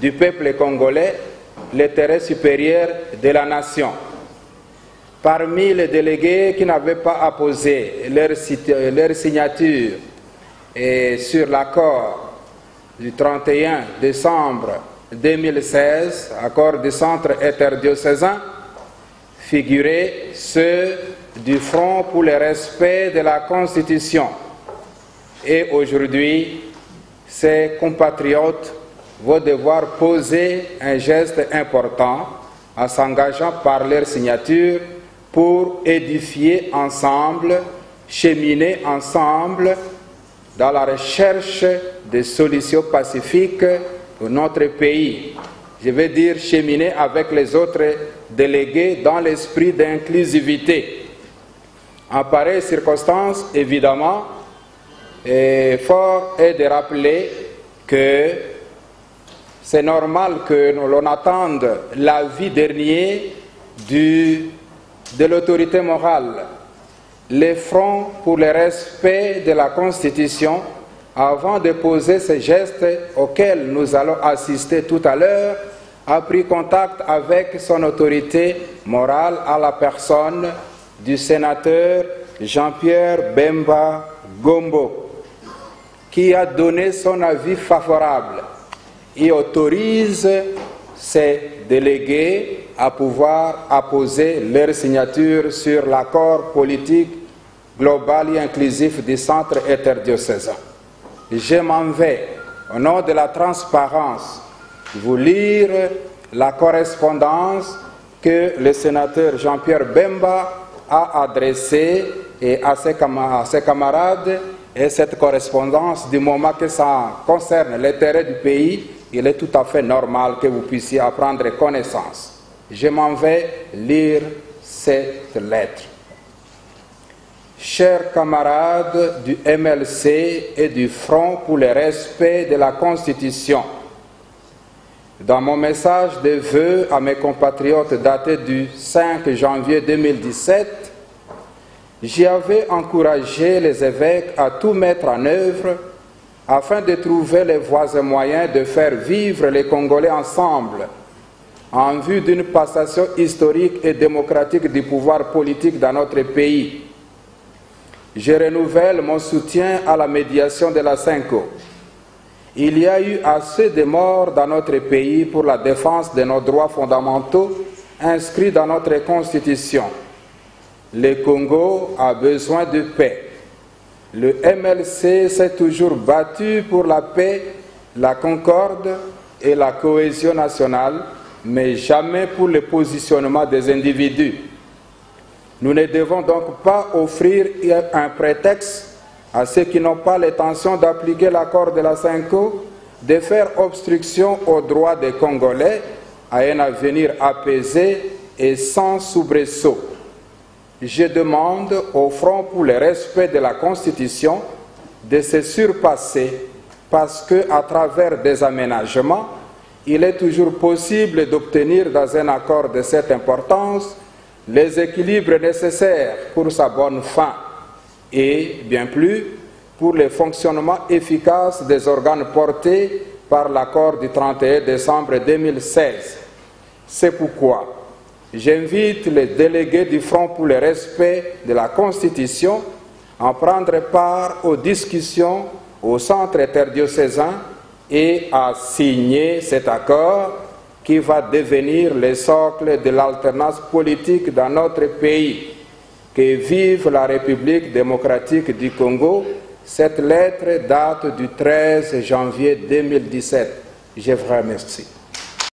du peuple congolais, l'intérêt supérieur de la nation. Parmi les délégués qui n'avaient pas apposé leur signature sur l'accord du 31 décembre 2016, accord du centre interdiocésain, figuraient ceux du Front pour le respect de la Constitution. Et aujourd'hui, ces compatriotes vont devoir poser un geste important en s'engageant par leur signature pour édifier ensemble, cheminer ensemble dans la recherche de solutions pacifiques pour notre pays. Je veux dire cheminer avec les autres délégués dans l'esprit d'inclusivité. En pareille circonstance, évidemment, fort est de rappeler que c'est normal que l'on attende l'avis dernier de l'autorité morale, les fronts pour le respect de la Constitution, avant de poser ces gestes auxquels nous allons assister tout à l'heure, a pris contact avec son autorité morale à la personne du sénateur Jean-Pierre Bemba Gombo, qui a donné son avis favorable et autorise ces délégués à pouvoir apposer leur signature sur l'accord politique global et inclusif du centre interdiocésain. Je m'en vais, au nom de la transparence, vous lire la correspondance que le sénateur Jean-Pierre Bemba a adressée à ses camarades, et cette correspondance, du moment que ça concerne l'intérêt du pays, il est tout à fait normal que vous puissiez en prendre connaissance. Je m'en vais lire cette lettre. Chers camarades du MLC et du Front pour le respect de la Constitution, dans mon message de vœux à mes compatriotes daté du 5 janvier 2017, j'y avais encouragé les évêques à tout mettre en œuvre afin de trouver les voies et moyens de faire vivre les Congolais ensemble en vue d'une passation historique et démocratique du pouvoir politique dans notre pays. Je renouvelle mon soutien à la médiation de la CENCO. Il y a eu assez de morts dans notre pays pour la défense de nos droits fondamentaux inscrits dans notre Constitution. Le Congo a besoin de paix. Le MLC s'est toujours battu pour la paix, la concorde et la cohésion nationale, mais jamais pour le positionnement des individus. Nous ne devons donc pas offrir un prétexte à ceux qui n'ont pas l'intention d'appliquer l'accord de la CENCO, de faire obstruction aux droits des Congolais à un avenir apaisé et sans soubresaut. Je demande au Front pour le respect de la Constitution de se surpasser parce qu'à travers des aménagements, il est toujours possible d'obtenir dans un accord de cette importance les équilibres nécessaires pour sa bonne fin et, bien plus, pour le fonctionnement efficace des organes portés par l'accord du 31 décembre 2016. C'est pourquoi j'invite les délégués du Front pour le respect de la Constitution à prendre part aux discussions au centre interdiocésain et à signer cet accord qui va devenir le socle de l'alternance politique dans notre pays. Que vive la République démocratique du Congo. Cette lettre date du 13 janvier 2017. Je vous remercie.